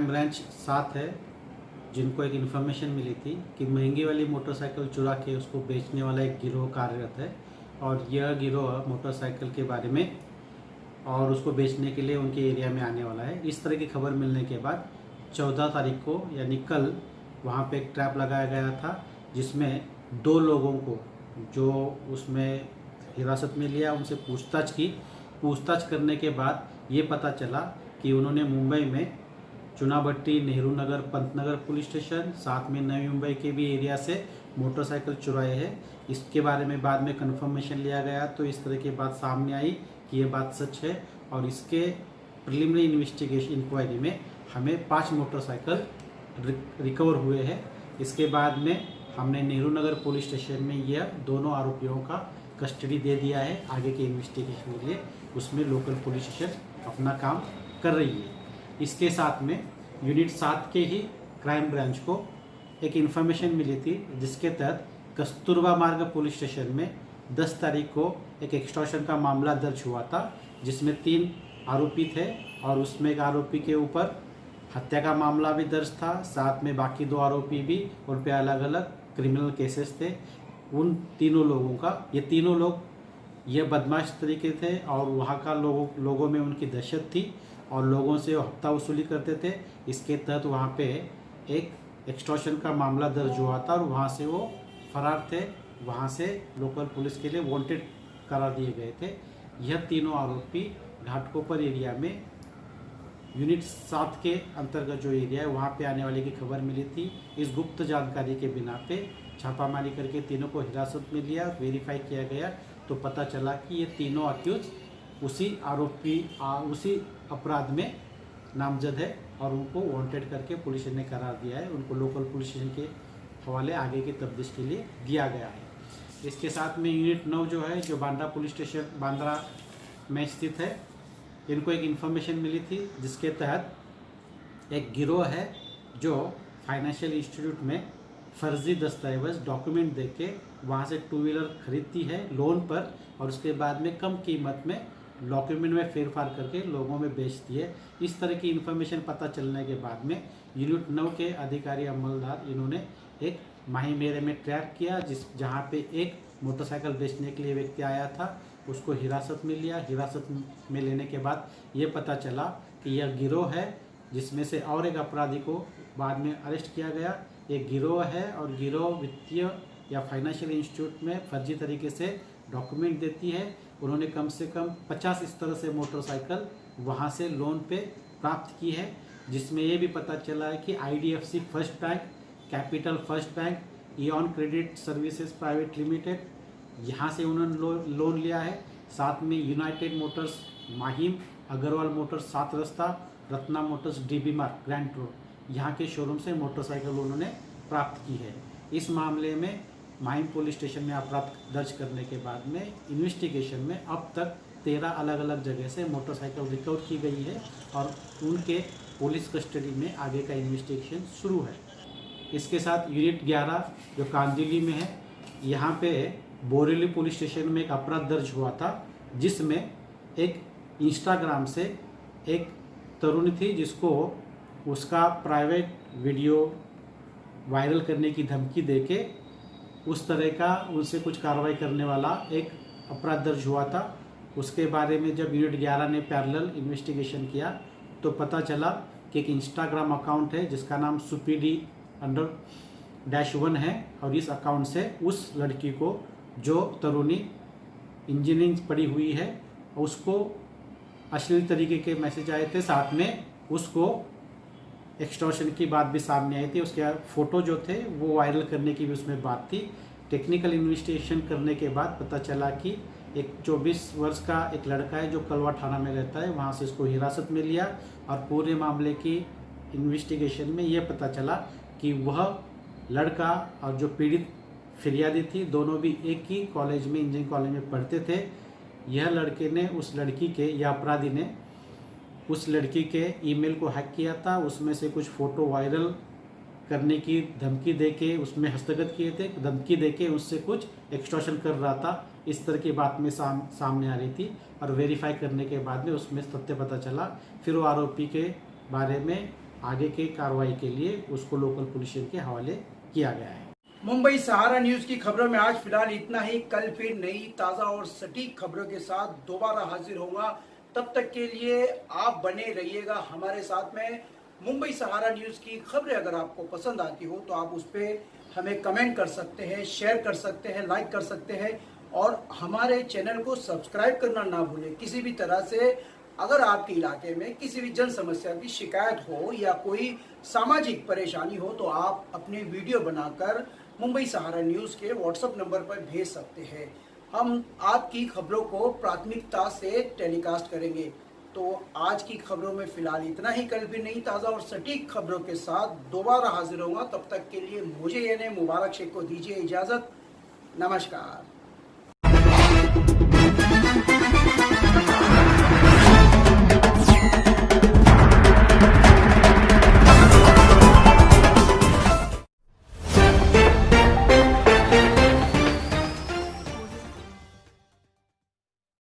Crime branch 7 है, जिनको एक इन्फॉर्मेशन मिली थी कि महंगी वाली मोटरसाइकिल चुरा के उसको बेचने वाला एक गिरोह कार्यरत है और यह गिरोह मोटरसाइकिल के बारे में और उसको बेचने के लिए उनके एरिया में आने वाला है। इस तरह की खबर मिलने के बाद 14 तारीख को यानी कल वहाँ पे एक ट्रैप लगाया गया था, जिसमें 2 लोगों को जो उसमें हिरासत में लिया, उनसे पूछताछ की। पूछताछ करने के बाद ये पता चला कि उन्होंने मुंबई में चुनाभट्टी, नेहरू नगर, पंतनगर पुलिस स्टेशन, साथ में नवी मुंबई के भी एरिया से मोटरसाइकिल चुराए हैं। इसके बारे में बाद में कंफर्मेशन लिया गया तो इस तरह की बात सामने आई कि ये बात सच है और इसके प्रिलिमिनरी इन्वेस्टिगेशन इंक्वायरी में हमें 5 मोटरसाइकिल रिकवर हुए हैं। इसके बाद में हमने नेहरू नगर पुलिस स्टेशन में यह दोनों आरोपियों का कस्टडी दे दिया है आगे के इन्वेस्टिगेशन के लिए। उसमें लोकल पुलिस स्टेशन अपना काम कर रही है। इसके साथ में यूनिट 7 के ही क्राइम ब्रांच को एक इन्फॉर्मेशन मिली थी, जिसके तहत कस्तूरबा मार्ग पुलिस स्टेशन में 10 तारीख को एक एक्सटॉर्शन का मामला दर्ज हुआ था, जिसमें 3 आरोपी थे और उसमें एक आरोपी के ऊपर हत्या का मामला भी दर्ज था। साथ में बाकी 2 आरोपी भी, उन पे अलग अलग क्रिमिनल केसेस थे। उन तीनों लोगों का, ये तीनों लोग ये बदमाश तरीके थे और वहाँ का लोगों में उनकी दहशत थी और लोगों से हफ्ता वसूली करते थे। इसके तहत वहाँ पे एक एक्सटॉर्शन का मामला दर्ज हुआ था और वहाँ से वो फरार थे। वहाँ से लोकल पुलिस के लिए वांटेड करार दिए गए थे। यह तीनों आरोपी घाटकोपर एरिया में यूनिट 7 के अंतर्गत जो एरिया है वहाँ पे आने वाले की खबर मिली थी। इस गुप्त जानकारी के बिना पे छापामारी करके तीनों को हिरासत में लिया, वेरीफाई किया गया तो पता चला कि ये तीनों अक्यूज उसी अपराध में नामजद है और उनको वांटेड करके पुलिस ने करार दिया है। उनको लोकल पुलिस स्टेशन के हवाले आगे की तफ्तीश के लिए दिया गया है। इसके साथ में यूनिट 9 जो है, जो बांद्रा पुलिस स्टेशन बांद्रा में स्थित है, इनको एक इन्फॉर्मेशन मिली थी जिसके तहत एक गिरोह है जो फाइनेंशियल इंस्टीट्यूट में फर्जी दस्तावेज डॉक्यूमेंट देके वहाँ से 2 व्हीलर खरीदती है लोन पर और उसके बाद में कम कीमत में डॉक्यूमेंट में फेरफार करके लोगों में बेचती है। इस तरह की इन्फॉर्मेशन पता चलने के बाद में यूनिट 9 के अधिकारी अमलदार इन्होंने एक माही मेरे में ट्रैप किया, जहाँ पे एक मोटरसाइकिल बेचने के लिए व्यक्ति आया था, उसको हिरासत में लिया। हिरासत में लेने के बाद ये पता चला कि यह गिरोह है, जिसमें से और एक अपराधी को बाद में अरेस्ट किया गया। एक गिरोह है और गिरोह वित्तीय या फाइनेंशियल इंस्टीट्यूट में फर्जी तरीके से डॉक्यूमेंट देती है। उन्होंने कम से कम 50 इस तरह से मोटरसाइकिल वहाँ से लोन पे प्राप्त की है, जिसमें ये भी पता चला है कि IDFC First Bank, Capital First Bank, Eon Credit Services Private Limited, यहाँ से उन्होंने लोन लिया है। साथ में United Motors Mahim, Agarwal Motors 7 रास्ता, रत्ना मोटर्स DB मार्ग ग्रैंड रोड, यहाँ के शोरूम से मोटरसाइकिल उन्होंने प्राप्त की है। इस मामले में माहिम पुलिस स्टेशन में अपराध दर्ज करने के बाद में इन्वेस्टिगेशन में अब तक 13 अलग अलग जगह से मोटरसाइकिल रिकवर की गई है और उनके पुलिस कस्टडी में आगे का इन्वेस्टिगेशन शुरू है। इसके साथ यूनिट 11 जो कांदिवली में है, यहाँ पे बोरेली पुलिस स्टेशन में एक अपराध दर्ज हुआ था, जिसमें एक इंस्टाग्राम से एक तरुणी थी जिसको उसका प्राइवेट वीडियो वायरल करने की धमकी देके उस तरह का उनसे कुछ कार्रवाई करने वाला एक अपराध दर्ज हुआ था। उसके बारे में जब यूनिट 11 ने पैरेलल इन्वेस्टिगेशन किया तो पता चला कि एक इंस्टाग्राम अकाउंट है जिसका नाम supd_1 है और इस अकाउंट से उस लड़की को, जो तरुणी इंजीनियरिंग पढ़ी हुई है, उसको अश्लील तरीके के मैसेज आए थे। साथ में उसको एक्सटॉर्शन की बात भी सामने आई थी। उसके फ़ोटो जो थे वो वायरल करने की भी उसमें बात थी। टेक्निकल इन्वेस्टिगेशन करने के बाद पता चला कि एक 24 वर्ष का एक लड़का है जो कलवा थाना में रहता है, वहाँ से इसको हिरासत में लिया और पूरे मामले की इन्वेस्टिगेशन में ये पता चला कि वह लड़का और जो पीड़ित फिरियादी थी, दोनों भी एक ही कॉलेज में, इंजीनियरिंग कॉलेज में पढ़ते थे। यह लड़के ने उस लड़की के, या अपराधी ने उस लड़की के ईमेल को हैक किया था, उसमें से कुछ फ़ोटो वायरल करने की धमकी देके उसमें हस्तगत किए थे, धमकी देके उससे कुछ एक्सटॉर्शन कर रहा था। इस तरह की बात में सामने आ रही थी और वेरीफाई करने के बाद में उसमें सत्य पता चला। फिर वो आरोपी के बारे में आगे के कार्रवाई के लिए उसको लोकल पुलिस स्टेशन के हवाले किया गया है। मुंबई सहारा न्यूज की खबरों में आज फिलहाल इतना ही। कल फिर नई ताज़ा और सटीक खबरों के साथ दोबारा हाजिर होऊंगा। तब तक के लिए आप बने रहिएगा हमारे साथ में। मुंबई सहारा न्यूज की खबरें अगर आपको पसंद आती हो तो आप उस पर हमें कमेंट कर सकते हैं, शेयर कर सकते हैं, लाइक कर सकते हैं और हमारे चैनल को सब्सक्राइब करना ना भूलें। किसी भी तरह से अगर आपके इलाके में किसी भी जन समस्या की शिकायत हो या कोई सामाजिक परेशानी हो तो आप अपने वीडियो बनाकर मुंबई सहारा न्यूज के व्हाट्सएप नंबर पर भेज सकते हैं। हम आपकी खबरों को प्राथमिकता से टेलीकास्ट करेंगे। तो आज की खबरों में फिलहाल इतना ही। कल भी नई ताज़ा और सटीक खबरों के साथ दोबारा हाजिर होऊंगा। तब तक के लिए मुझे यानी मुबारक शेख को दीजिए इजाज़त। नमस्कार।